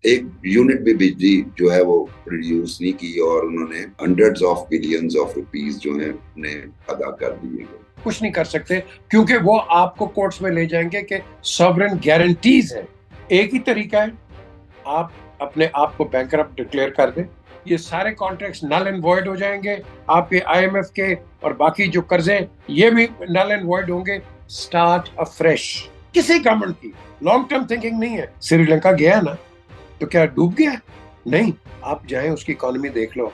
एक यूनिट भी बिजली जो है वो प्रोड्यूस नहीं की और उन्होंने hundreds of billions of rupees जो है उन्हें अदा कर दिए गए। कुछ नहीं कर सकते क्योंकि वो आपको कोर्ट्स में ले जाएंगे कि सॉवरेन गारंटीज है। एक ही तरीका है, आप अपने आप को बैंकरप्ट डिक्लेयर कर दें, ये सारे कॉन्ट्रैक्ट्स नल एंड वॉइड हो जाएंगे। आपके आईएमएफ के और बाकी जो कर्जे ये भी नल एंड वॉइड होंगे। Start afresh. किसी गवर्नमेंट की लॉन्ग टर्म थिंकिंग नहीं है। श्रीलंका गया ना तो क्या डूब गया? नहीं, आप जाएं उसकी इकोनॉमी देख लो,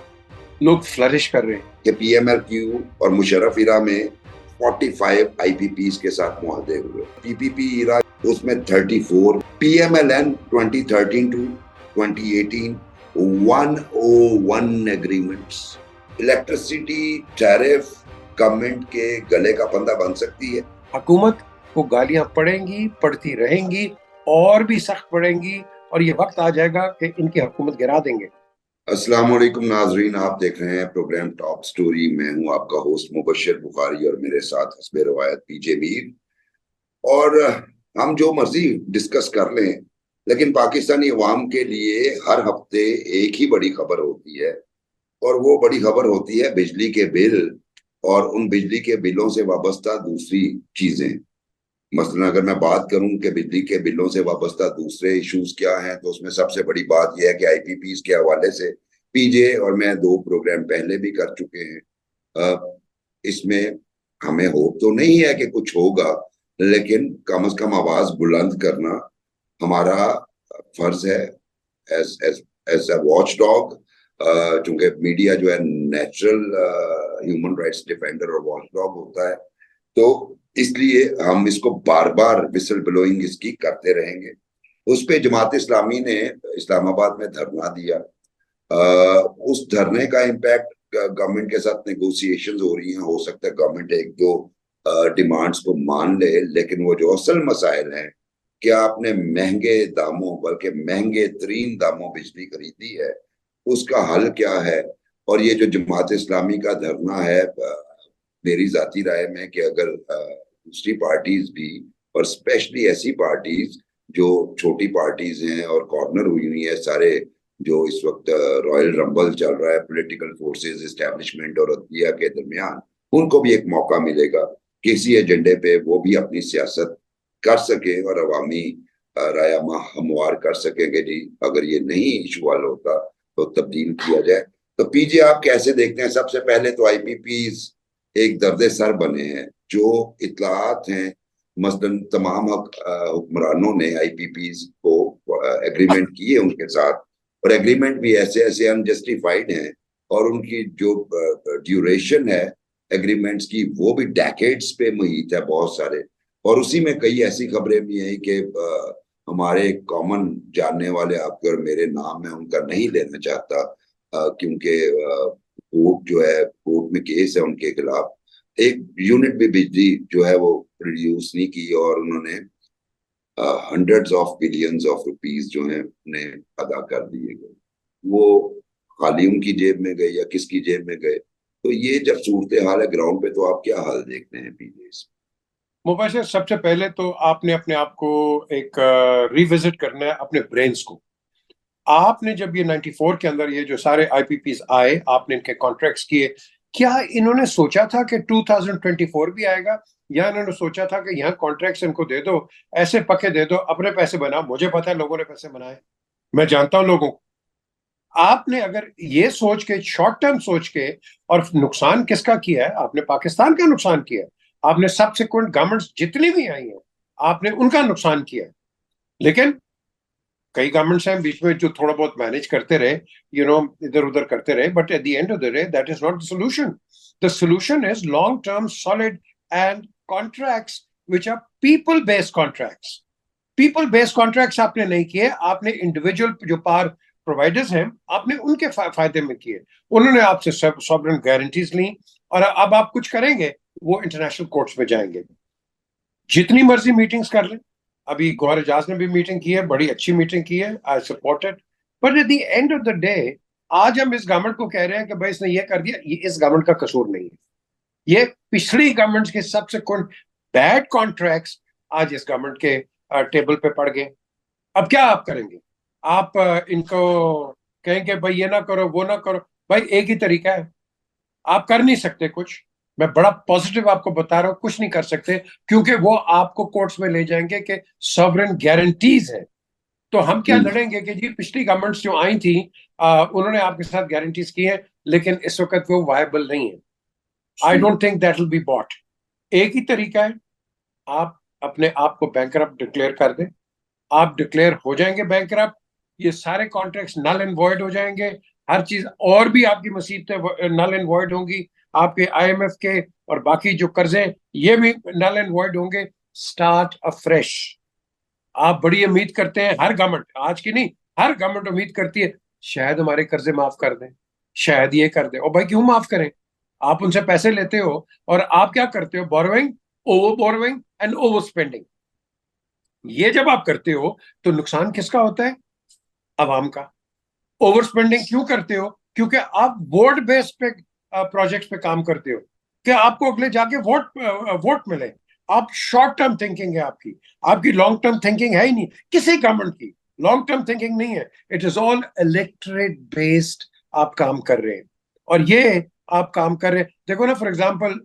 लोग फ्लरिश कर रहे हैं। कि पीएमएलक्यू और मुशर्रफ इरा में 45 आईपीपीस के साथ मुआहदे हुए। पीपीपी इरा उसमें 34, PMLN 2013 to 2018 101 agreements. Electricity tariff government के गले का फंदा बन सकती है। हुकूमत को गालियां पड़ेंगी, पड़ती रहेंगी और भी सख्त पड़ेंगी और ये वक्त आ जाएगा कि इनकी हुकूमत गिरा देंगे। अस्सलाम वालेकुम नाजरीन, आप देख रहे हैं प्रोग्राम टॉप स्टोरी। मैं हूं आपका होस्ट मुबशर बुखारी और मेरे साथ हस्बे रवायत पीजे मीर। और हम जो मर्जी डिस्कस कर लें, लेकिन पाकिस्तानी अवाम के लिए हर हफ्ते एक ही बड़ी खबर होती है और वो बड़ी खबर होती है बिजली के बिल और उन बिजली के बिलों से वाबस्ता दूसरी चीजें। मसलन अगर मैं बात करूं कि बिजली के बिलों से वाबस्ता दूसरे इश्यूज क्या हैं, तो उसमें सबसे बड़ी बात यह है कि आईपीपीज के हवाले से पीजे और मैं दो प्रोग्राम पहले भी कर चुके हैं। इसमें हमें होप तो नहीं है कि कुछ होगा, लेकिन कम से कम आवाज बुलंद करना हमारा फर्ज है as as as a watch dog. चूंकि मीडिया जो है नेचुरल ह्यूमन राइट्स डिफेंडर और वॉच डॉग होता है, तो इसलिए हम इसको बार बार विसल ब्लोइंग इसकी करते रहेंगे। उस पे जमात इस्लामी ने इस्लामाबाद में धरना दिया। उस धरने का इम्पैक्ट गवर्नमेंट के साथ नेगोशिएशंस हो रही हैं, हो सकता है गवर्नमेंट एक दो डिमांड्स को मान ले, लेकिन वो जो असल मसाइल हैं, क्या आपने महंगे दामों बल्कि महंगे तरीन दामों बिजली खरीदी है, उसका हल क्या है। और ये जो जमात इस्लामी का धरना है, मेरी जाती राय में कि अगर दूसरी पार्टीज भी, और स्पेशली ऐसी पार्टीज जो छोटी पार्टीज हैं और कॉर्नर हुई हुई है, सारे जो इस वक्त रॉयल रंबल चल रहा है पॉलिटिकल फोर्सेस एस्टेब्लिशमेंट और अदलिया के दरमियान, उनको भी एक मौका मिलेगा किसी एजेंडे पे वो भी अपनी सियासत कर सके और अवामी राय हमवार कर सकेंगे। जी अगर ये नहीं इशू हल होता तो तब्दील किया जाए। तो पीजे आप कैसे देखते हैं? सबसे पहले तो आईपीपीज एक दर्द सर बने हैं। जो इतलात हैं, मसलन तमाम हुक्मरानों ने आईपीपीज को एग्रीमेंट किए उनके साथ, और एग्रीमेंट भी ऐसे ऐसे अनजस्टिफाइड हैं और उनकी जो ड्यूरेशन है एग्रीमेंट्स की वो भी डेकेड्स पे मुहित है बहुत सारे। और उसी में कई ऐसी खबरें भी हैं कि हमारे कॉमन जानने वाले, आपके और मेरे नाम में उनका नहीं लेना चाहता, क्योंकि कोर्ट जो है, कोर्ट में केस है उनके खिलाफ। एक यूनिट भी बिजली जो है वो प्रोड्यूस नहीं की और उन्होंने hundreds of billions of rupees जो है उन्हें अदा कर दिए गए। वो खाली उनकी जेब में गए या किसकी जेब में गए? तो ये जब सूरत हाल है ग्राउंड पे, तो आप क्या हाल देखते हैं पीजे? मुबाशिर, सबसे पहले तो आपने अपने आप को एक रिविजिट करना है, अपने ब्रेन्स को। आपने जब ये 94 के अंदर ये जो सारे आईपीपीज आए, आपने इनके कॉन्ट्रैक्ट्स किए, क्या इन्होंने सोचा था कि 2024 भी आएगा? या इन्होंने सोचा था कि यहाँ कॉन्ट्रैक्ट्स इनको दे दो, ऐसे पक्के दे दो, अपने पैसे बनाओ? मुझे पता है लोगों ने पैसे बनाए, मैं जानता हूं लोगों को। आपने अगर ये सोच के, शॉर्ट टर्म सोच के, और नुकसान किसका किया है? आपने पाकिस्तान का नुकसान किया है। आपने सब्सिक्वेंट गवर्नमेंट्स जितनी भी आई हैं, आपने उनका नुकसान किया है। लेकिन कई गवर्नमेंट्स हैं बीच में जो थोड़ा बहुत मैनेज करते रहे, इधर उधर करते रहे, but at the end of the day that is not the solution. The solution is long term solid and contracts which are people based contracts. People based contracts आपने नहीं किए, आपने इंडिविजुअल जो पावर प्रोवाइडर्स हैं आपने उनके फायदे में किए। उन्होंने आपसे सॉवरेन गारंटीज ली और अब आप कुछ करेंगे वो इंटरनेशनल कोर्ट्स में जाएंगे। जितनी मर्जी मीटिंग्स कर लें, अभी गौहर एजाज ने भी मीटिंग की है, बड़ी अच्छी मीटिंग की है, I support it. But at the end of the day, आज हम इस गवर्नमेंट को कह रहे हैं कि भाई इसने ये कर दिया, ये इस गवर्नमेंट का कसूर नहीं है। ये पिछली गवर्नमेंट के सबसेक्वेंट बैड कॉन्ट्रैक्ट्स आज इस गवर्नमेंट के टेबल पे पड़ गए। अब क्या आप करेंगे? आप इनको कहेंगे भाई ये ना करो वो ना करो, भाई एक ही तरीका है, आप कर नहीं सकते कुछ। मैं बड़ा पॉजिटिव आपको बता रहा हूं, कुछ नहीं कर सकते, क्योंकि वो आपको कोर्ट्स में ले जाएंगे कि सॉवरेन गारंटीज है। तो हम क्या हम्म, लड़ेंगे कि जी पिछली गवर्नमेंट्स जो आई थी उन्होंने आपके साथ गारंटीज की है, लेकिन इस वक्त वो वायबल नहीं है। I don't think that will be bought. एक ही तरीका है, आप अपने आप को बैंकरप्ट डिक्लेयर कर दें। आप डिक्लेयर हो जाएंगे बैंकरप्ट, ये सारे कॉन्ट्रैक्ट्स नल एंड वॉइड हो जाएंगे। हर चीज और भी आपकी मुसीबतें नल एंड वॉइड होंगी, आपके आईएमएफ के और बाकी जो कर्जे ये भी नल एंड वॉइड होंगे। Start afresh. आप बड़ी उम्मीद करते हैं, हर गवर्नमेंट, आज की नहीं, हर गवर्नमेंट उम्मीद करती है शायद हमारे कर्जे माफ कर दें, शायद ये कर दें। और भाई क्यों माफ करें? आप उनसे पैसे लेते हो और आप क्या करते हो? Borrowing, over borrowing and over spending. ये जब आप करते हो तो नुकसान किसका होता है? अवाम का। ओवर स्पेंडिंग क्यों करते हो? क्योंकि आप वोट बेस पे प्रोजेक्ट्स पे काम करते हो कि आपको अगले जाके वोट मिले। आप शॉर्ट टर्म थिंकिंग है आपकी, आपकी लॉन्ग टर्म थिंकिंग है ही नहीं किसी गवर्नमेंट की। लॉन्ग टर्म थिंकिंग नहीं है, it is all electorate based. आप काम कर रहे हैं और ये आप काम कर रहे हैं। देखो ना, for example,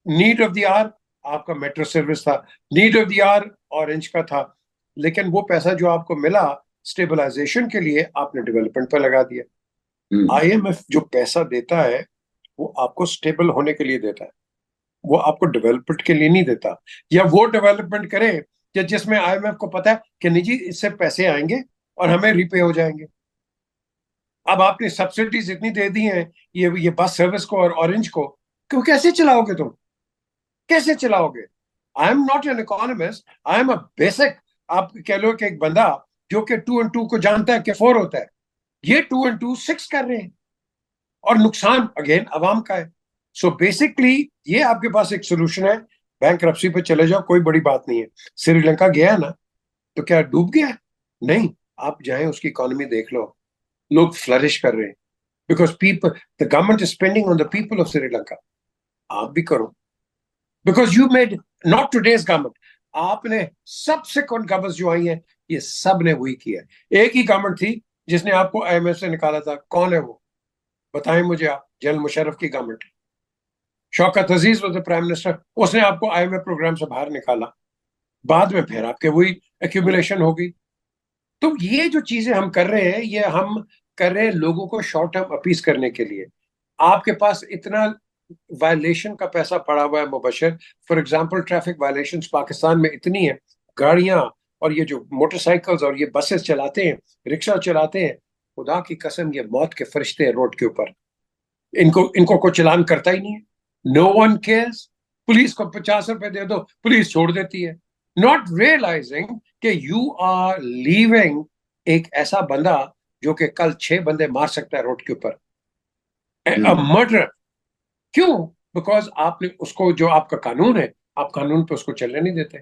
need of the hour आपका मेट्रो सर्विस था, need of the hour orange का था, लेकिन वो पैसा जो आपको मिला स्टेबलाइजेशन के लिए आपने डेवलपमेंट पे लगा दिया। हम्म, आईएमएफ जो पैसा देता है वो आपको स्टेबल होने के लिए देता है, वो आपको डेवलपमेंट के लिए नहीं देता। या वो डेवलपमेंट करे या जिसमें आईएमएफ को पता है कि नहीं जी इससे पैसे आएंगे और हमें रिपे हो जाएंगे। अब आपने सब्सिडीज इतनी दे दी हैं ये बस सर्विस को और ऑरेंज को, क्यों कैसे चलाओगे तुम? कैसे चलाओगे? I am not an economist, I am a basic, आप कह लो कि एक बंदा जो कि 2 और 2 को जानता है कि 4 होता है, ये 2 और 2 6 कर रहे हैं और नुकसान अगेन अवाम का है। सो बेसिकली ये आपके पास एक सोल्यूशन है, बैंकरप्सी पे चले जाओ, कोई बड़ी बात नहीं है। श्रीलंका गया है ना, तो क्या डूब गया है? नहीं, आप जाएं उसकी इकोनॉमी देख लो, लोग फ्लरिश कर रहे हैं because people, the government is spending on the people of Sri Lanka. आप भी करो, because you made, not today's government, आपने सबसिक्वेंट गवर्नमेंट जो आई है ये सब ने वही किया है। एक ही गवर्नमेंट थी जिसने आपको आईएमएफ से निकाला था, कौन है वो? बताएं मुझे आप। जनरल मुशर्रफ की government, Shaukat Aziz was the prime minister, उसने आपको आईएमएफ प्रोग्राम से बाहर निकाला। बाद में फिर आपके वही एक्यूमुलेशन होगी। तो ये जो चीजें हम कर रहे हैं ये हम कर रहे हैं लोगों को शॉर्ट टर्म अपीस करने के लिए। आपके पास इतना वायलेशन का पैसा पड़ा हुआ है Mubashar. For example traffic violations Pakistan में इतनी है, गाड़ियां और ये जो मोटरसाइकिल्स और ये बसेस चलाते हैं, रिक्शा चलाते हैं, खुदा की कसम ये मौत के फरिश्ते हैं रोड के ऊपर। इनको इनको कोई चलान करता ही नहीं है। No one cares. पुलिस को 50 रुपए दे दो, पुलिस छोड़ देती है, नॉट रियलाइजिंग कि यू आर लीविंग एक ऐसा बंदा जो कि कल 6 बंदे मार सकता है रोड के ऊपर, हम्म, मर्डर। क्यों? बिकॉज आपने उसको, जो आपका कानून है, आप कानून पे उसको चलने नहीं देते।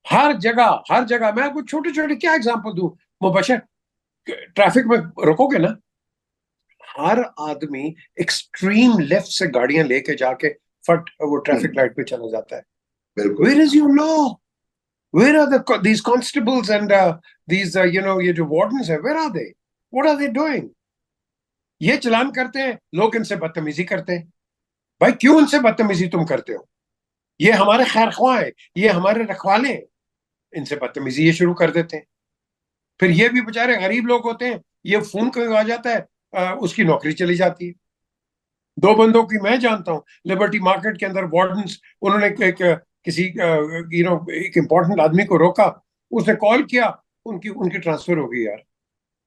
हर जगह, हर जगह, मैं आपको छोटे छोटे क्या एग्जांपल दूं मुबशर, ट्रैफिक में रोकोगे ना, हर आदमी एक्सट्रीम लेफ्ट से गाड़ियां लेके जाके फट वो ट्रैफिक लाइट पे चला जाता है। बिल्कुल। Where is your law? Where are these constables and these ये जो वार्डन्स है, where are they? What are they doing? ये चलान करते हैं, लोग इनसे बदतमीजी करते हैं। भाई क्यों इनसे बदतमीजी तुम करते हो? ये हमारे खैर ख्वाह है, ये हमारे रखवाले हैं, इनसे बदतमीजी ये शुरू कर देते हैं। फिर ये भी बेचारे गरीब लोग होते हैं, ये फोन कोई आ जाता है, उसकी नौकरी चली जाती है। 2 बंदों की मैं जानता हूँ लिबर्टी मार्केट के अंदर वार्डन्स, उन्होंने किसी एक इंपॉर्टेंट आदमी को रोका, उसने कॉल किया, उनकी उनकी ट्रांसफर हो गई यार।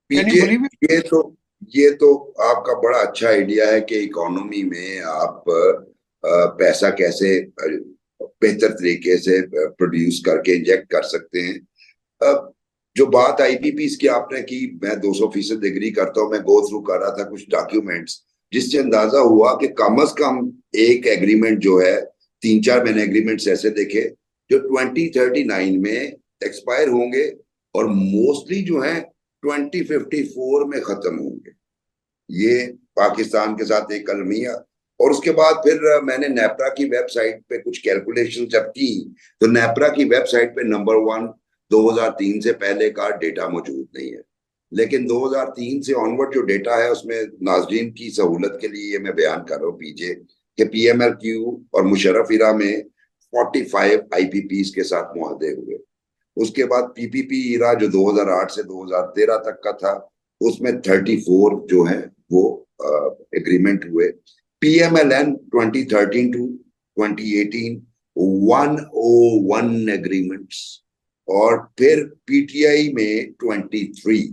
Can you PJ, believe it? ये तो ये तो आपका बड़ा अच्छा आइडिया है कि इकोनॉमी में आप पैसा कैसे बेहतर तरीके से प्रोड्यूस करके इंजेक्ट कर सकते हैं। जो बात आईपीपीस की आपने की, मैं 200% एग्री करता हूँ। मैं गो थ्रू कर रहा था कुछ डॉक्यूमेंट्स, जिससे अंदाजा हुआ कि कम अज कम एक एग्रीमेंट जो है, 3-4 मैंने एग्रीमेंट्स ऐसे देखे जो 2039 में एक्सपायर होंगे और मोस्टली जो है 2054 में खत्म होंगे। ये पाकिस्तान के साथ एक अलमिया। और उसके बाद फिर मैंने नेपरा की वेबसाइट पे कुछ कैलकुलेशन जब की, तो नेपरा की वेबसाइट पे नंबर 1 2003 से पहले का डेटा मौजूद नहीं है। लेकिन 2003 से ऑनवर्ड जो डेटा है उसमें नाजरीन की सहूलत के लिए ये मैं बयान कर रहा हूँ पीछे कि पीएमएलक्यू और मुशर्रफ इरा में 45 आईपीपीज के साथ मुआहदे हुए। उसके बाद पीपीपी इरा जो 2008 से 2013 तक का था उसमें 34 जो है वो एग्रीमेंट हुए। पीएमएलएन 2013 टू 2018 101 एग्रीमेंट्स, और फिर पीटीआई में 23।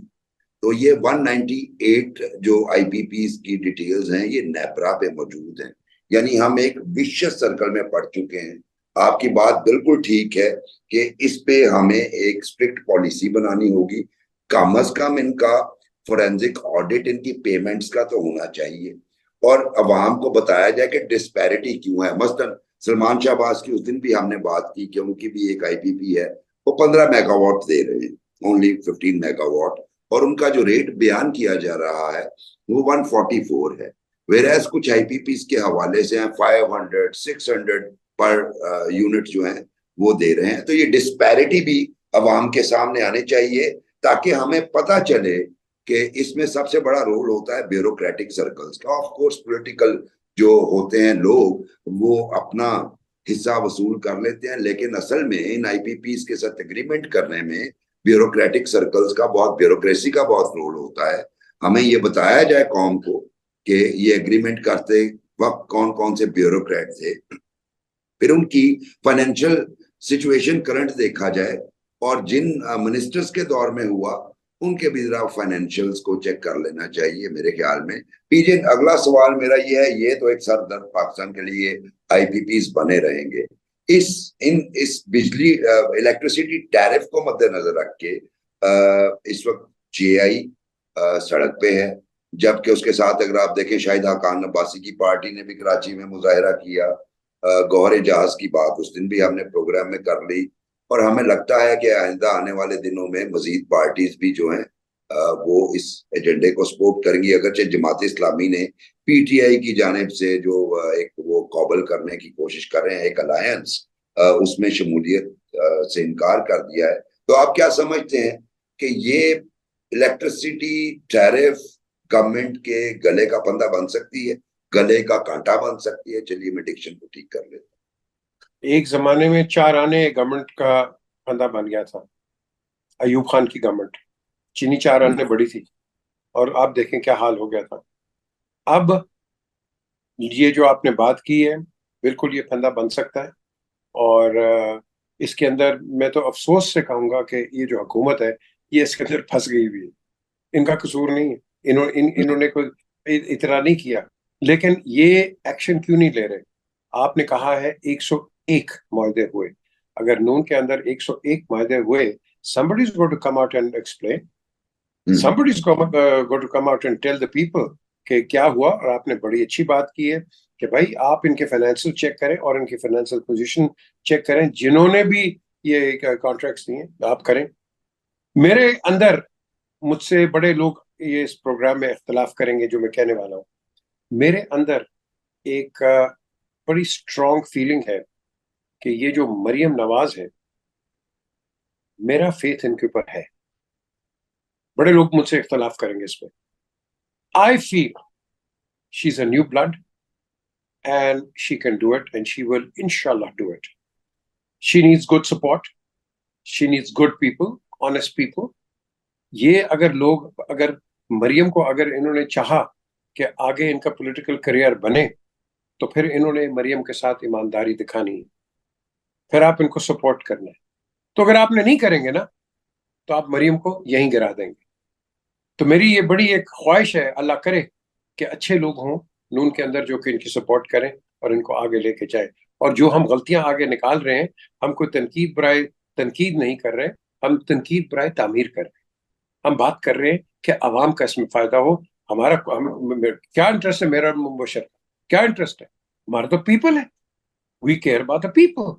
तो ये 198 जो आईपीपीज की डिटेल्स हैं ये नेपरा पे मौजूद हैं। यानी हम एक विशियस सर्कल में पड़ चुके हैं। आपकी बात बिल्कुल ठीक है कि इस पे हमें एक स्ट्रिक्ट पॉलिसी बनानी होगी। कम अज कम इनका फोरेंसिक ऑडिट इनकी पेमेंट्स का तो होना चाहिए, और अवाम को बताया जाए कि डिस्पैरिटी क्यों है। मसलन सलमान शाहबाज की उस दिन भी हमने बात की कि उनकी भी एक आईपीपी है, वो 15 मेगावाट दे रहे हैं, ओनली 15 मेगावाट, और उनका जो रेट बयान किया जा रहा है वो 144 है। वेराज कुछ आईपीपीज के हवाले से 500 600 पर यूनिट जो है वो दे रहे हैं। तो ये डिस्पैरिटी भी अवाम के सामने आने चाहिए ताकि हमें पता चले कि इसमें सबसे बड़ा रोल होता है ब्यूरोक्रेटिक सर्कल्स का। ऑफ कोर्स पॉलिटिकल जो होते हैं लोग वो अपना हिस्सा वसूल कर लेते हैं, लेकिन असल में इन आईपीपीज के साथ एग्रीमेंट करने में ब्यूरोक्रेटिक सर्कल्स का बहुत, ब्यूरोक्रेसी का बहुत रोल होता है। हमें ये बताया जाए कौम को कि ये एग्रीमेंट करते वक्त कौन कौन से ब्यूरोक्रेट थे, फिर उनकी फाइनेंशियल सिचुएशन करंट देखा जाए, और जिन मिनिस्टर्स के दौर में हुआ उनके भी जरा फाइनेंशियल्स को चेक कर लेना चाहिए मेरे ख्याल में। पीजे अगला सवाल मेरा ये है, ये तो एक सरदर्द पाकिस्तान के लिए आईपीपीज बने रहेंगे। इस बिजली इलेक्ट्रिसिटी टैरिफ को मद्देनजर रख के इस वक्त जेआई सड़क पे है, जबकि उसके साथ अगर आप देखें शाहिदा खान अब्बासी की पार्टी ने भी कराची में मुजाहिरा किया। गौहर जहाज की बात उस दिन भी हमने प्रोग्राम में कर ली, और हमें लगता है कि आइंदा आने वाले दिनों में मजीद पार्टीज भी जो हैं वो इस एजेंडे को सपोर्ट करेंगी। अगरचे जमात इस्लामी ने पीटीआई की जानिब से जो एक वो कॉबल करने की कोशिश कर रहे हैं, एक अलायंस, उसमें शमूलियत से इनकार कर दिया है। तो आप क्या समझते हैं कि ये इलेक्ट्रिसिटी टैरिफ गवर्नमेंट के गले का फंदा बन सकती है, गले का कांटा बन सकती है? चलिए मैं डिक्शन को ठीक कर लेता हूँ। एक जमाने में 4 आने गवर्नमेंट का फंदा बन गया था, अयूब खान की गवर्नमेंट, चीनी 4 हूँ। आने बड़ी थी, और आप देखें क्या हाल हो गया था। अब ये जो आपने बात की है, बिल्कुल ये फंदा बन सकता है, और इसके अंदर मैं तो अफसोस से कहूंगा कि ये जो हुकूमत है ये इसके अंदर फंस गई हुई है। इनका कसूर नहीं है, इन्होंने कोई इतरा नहीं किया, लेकिन ये एक्शन क्यों नहीं ले रहे? आपने कहा है 101 मुआहदे हुए। अगर नून के अंदर 101 मुआहदे हुए, somebody is going to come out and explain, somebody is going to come out and tell the people कि क्या हुआ। और आपने बड़ी अच्छी बात की है कि भाई आप इनके फाइनेंशियल चेक करें और इनकी फाइनेंशियल पोजीशन चेक करें, जिन्होंने भी ये कॉन्ट्रैक्ट्स दिए आप करें। मेरे अंदर, मुझसे बड़े लोग ये इस प्रोग्राम में इख्तलाफ करेंगे जो मैं कहने वाला हूँ, मेरे अंदर एक बड़ी स्ट्रॉन्ग फीलिंग है कि ये जो मरियम नवाज है, मेरा फेथ इनके ऊपर है। बड़े लोग मुझसे इख्तलाफ करेंगे इस पे। I feel she is a new blood and she can do it, and she will inshallah do it. She needs good support, she needs good people, honest people. ये अगर लोग, अगर मरियम को अगर इन्होंने चाहा कि आगे इनका पॉलिटिकल करियर बने, तो फिर इन्होंने मरियम के साथ ईमानदारी दिखानी है, फिर आप इनको सपोर्ट करना है। तो अगर आपने नहीं करेंगे ना, तो आप मरियम को यहीं गिरा देंगे। तो मेरी ये बड़ी एक ख्वाहिश है, अल्लाह करे कि अच्छे लोग हों नून के अंदर जो कि इनकी सपोर्ट करें और इनको आगे लेके जाए। और जो हम गलतियां आगे निकाल रहे हैं, हम कोई तनकीद बराए तनकीद नहीं कर रहे, हम तनकीद बराए तामीर कर रहे हैं। हम बात कर रहे हैं कि आवाम का इसमें फायदा हो। क्या इंटरेस्ट है मेरा मुबशर, क्या इंटरेस्ट है? हमारा तो पीपल है, we care about the people.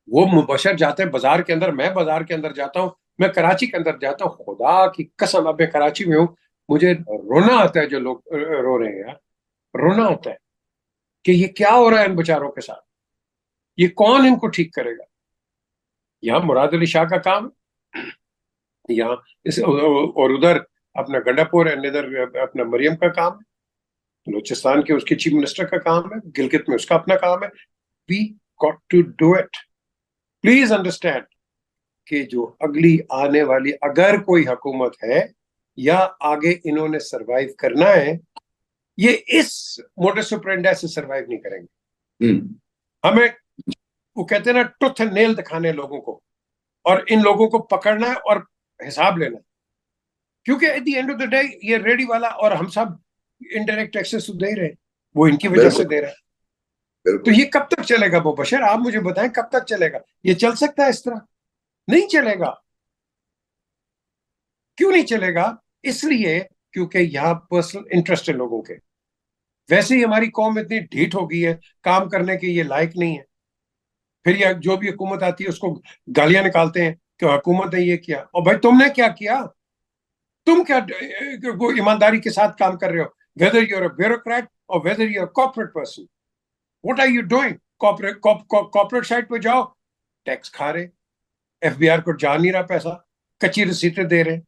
वो मुबशर जाते हैं बाजार के अंदर, मैं बाजार के अंदर जाता हूँ, मैं कराची के अंदर जाता हूँ, खुदा की कसम, अब मैं कराची में हूँ, मुझे रोना आता है जो लोग रो रहे हैं यार। रोना आता है कि ये क्या हो रहा है इन बेचारों के साथ, ये कौन इनको ठीक करेगा? यहाँ मुराद अली शाह का काम, यहाँ इस और उधर अपना गंडापुर एंड इधर अपना मरियम का काम है, बलूचिस्तान के उसके चीफ मिनिस्टर का काम है, गिलगित में उसका अपना काम है। We got to do it. Please understand कि जो अगली आने वाली अगर कोई हुकूमत है या आगे इन्होंने सरवाइव करना है, ये इस मोडस ऑपरेंडी से सरवाइव नहीं करेंगे। हमें वो कहते हैं ना, टूथ एंड नेल दिखाने लोगों को, और इन लोगों को पकड़ना है और हिसाब लेना है। क्योंकि eight the end of the day ये रेडी वाला और हम सब इनडायरेक्ट टैक्सेस तो दे रहे हैं, वो इनकी वजह से दे रहे हैं। तो ये कब तक चलेगा मुबशर, आप मुझे बताएं कब तक चलेगा? ये चल सकता है इस तरह? नहीं चलेगा। क्यों नहीं चलेगा? इसलिए क्योंकि यहां पर्सनल इंटरेस्ट है लोगों के। वैसे ही हमारी कौम इतनी ढीठ हो गई है, काम करने के ये लायक नहीं है। फिर ये जो भी हुकूमत आती है उसको गालियां निकालते हैं कि हुकूमत ने ये किया। और भाई तुमने क्या किया? तुम क्या वो ईमानदारी के साथ काम कर रहे हो? वेदर यूर अ ब्यूरोक्रेट और whether you're corporate person, what are you doing? Corporate side पे जाओ, टैक्स खा रहे, एफबीआर को जा नहीं रहा पैसा, कच्ची रसीदें दे रहे,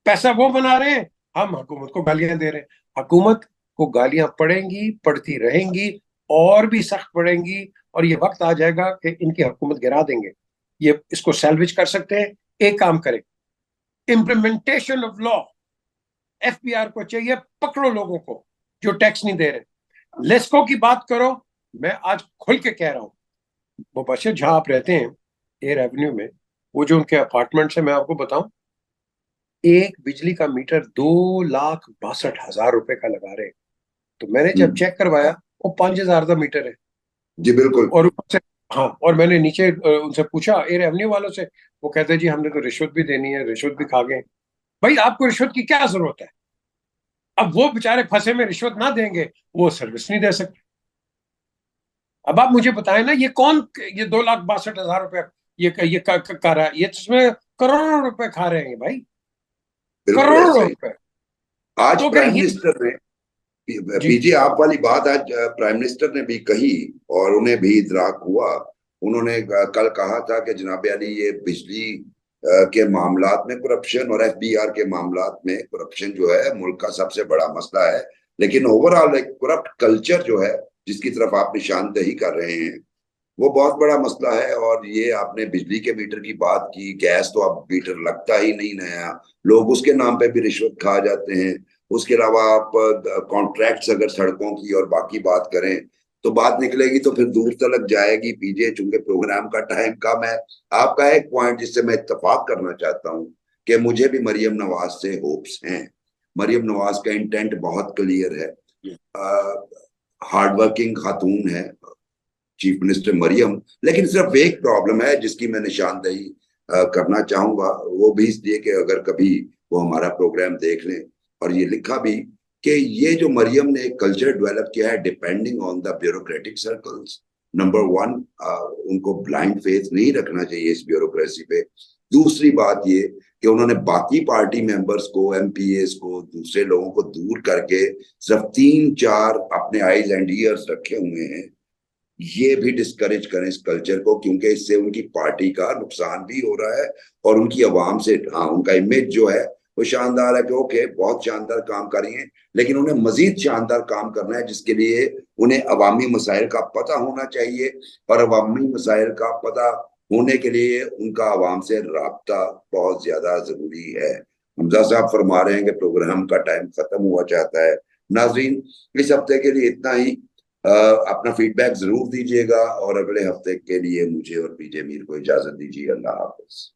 पैसा वो बना रहे हैं, हम हुकूमत को गालियां दे रहे हैं। हुकूमत को गालियां पड़ेंगी, पड़ती रहेंगी, और भी सख्त पड़ेंगी, और ये वक्त आ जाएगा कि इनकी हुकूमत गिरा देंगे। ये इसको सैल्वेज कर सकते हैं। एक काम करें, इम्प्लीमेंटेशन ऑफ लॉ। एफबीआर को चाहिए पकड़ो लोगों को जो टैक्स नहीं दे रहे। लेस्को की बात करो, मैं आज खुल के कह रहा हूं, मुबशर जहां आप रहते हैं एयर एवेन्यू में, वो जो उनके अपार्टमेंट है, मैं आपको बताऊं, एक बिजली का मीटर 2,62,000 रुपए का लगा रहे हैं। तो मैंने जब चेक करवाया, वो 5,000 का मीटर है। जी बिल्कुल। और ऊपर से हाँ, और मैंने नीचे उनसे पूछा एयर एवेन्यू वालों से, वो कहते जी हमने तो रिश्वत भी देनी है, रिश्वत भी खा गए। भाई आपको रिश्वत की क्या जरूरत है? अब वो बेचारे फंसे में, रिश्वत ना देंगे वो सर्विस नहीं दे सकते। अब आप मुझे बताएं ना, ये कौन, ये 2,62,000 रुपए ये कर रहा है? ये तो इसमें करोड़ों रुपए खा रहे हैं भाई, बिल्कुल करोड़ों ऐसा ही। रुपए। आज तो अगर प्राइम ये मिनिस्टर ने, जी पीजे आप वाली बात आज प्राइम मिनिस्टर ने भी कही और उन्हें भी इदराक हुआ। उन्होंने कल कहा था कि जनाब अली ये बिजली के मामलात में करप्शन और एफबीआर के मामलात में करप्शन जो है मुल्क का सबसे बड़ा मसला है। लेकिन ओवरऑल एक करप्ट कल्चर जो है जिसकी तरफ आप निशानदेही कर रहे हैं वो बहुत बड़ा मसला है। और ये आपने बिजली के मीटर की बात की, गैस तो अब मीटर लगता ही नहीं नया, लोग उसके नाम पे भी रिश्वत खा जाते हैं। उसके अलावा आप कॉन्ट्रैक्ट्स अगर सड़कों की और बाकी बात करें तो बात निकलेगी तो फिर दूर तक जाएगी। पीजे चूंकि प्रोग्राम का टाइम कम है, आपका एक पॉइंट जिससे मैं इत्तेफाक करना चाहता हूँ कि मुझे भी मरियम नवाज से होप्स हैं। मरियम नवाज का इंटेंट बहुत क्लियर है, हार्ड वर्किंग खातून है चीफ मिनिस्टर मरियम। लेकिन सिर्फ एक प्रॉब्लम है जिसकी मैं निशानदेही करना चाहूंगा, वो भी इसलिए कि अगर कभी वो हमारा प्रोग्राम देख लें, और ये लिखा भी कि ये जो मरियम ने एक कल्चर डेवलप किया है depending on the bureaucratic circles. Number one, उनको ब्लाइंड फेथ नहीं रखना चाहिए इस ब्यूरोक्रेसी पे। दूसरी बात ये कि उन्होंने बाकी पार्टी मेंबर्स को, एमपीएस को, दूसरे लोगों को दूर करके सिर्फ 3-4 अपने आईज एंड ईयर्स रखे हुए हैं। ये भी डिस्करेज करें इस कल्चर को, क्योंकि इससे उनकी पार्टी का नुकसान भी हो रहा है और उनकी आवाम से, हाँ उनका इमेज जो है वो शानदार है कि ओके बहुत शानदार काम कर रही हैं, लेकिन उन्हें मजीद शानदार काम करना है जिसके लिए उन्हें अवामी मसाइल का पता होना चाहिए। और अवामी मसाइल का पता होने के लिए उनका अवाम से राब्ता बहुत ज्यादा जरूरी है। हमजा साहब फरमा रहे हैं कि प्रोग्राम का टाइम खत्म हुआ चाहता है। नाजरीन, इस हफ्ते के लिए इतना ही। अपना फीडबैक जरूर दीजिएगा और अगले हफ्ते के लिए मुझे और पीजे मीर को इजाजत दीजिए। अल्लाह हाफिज।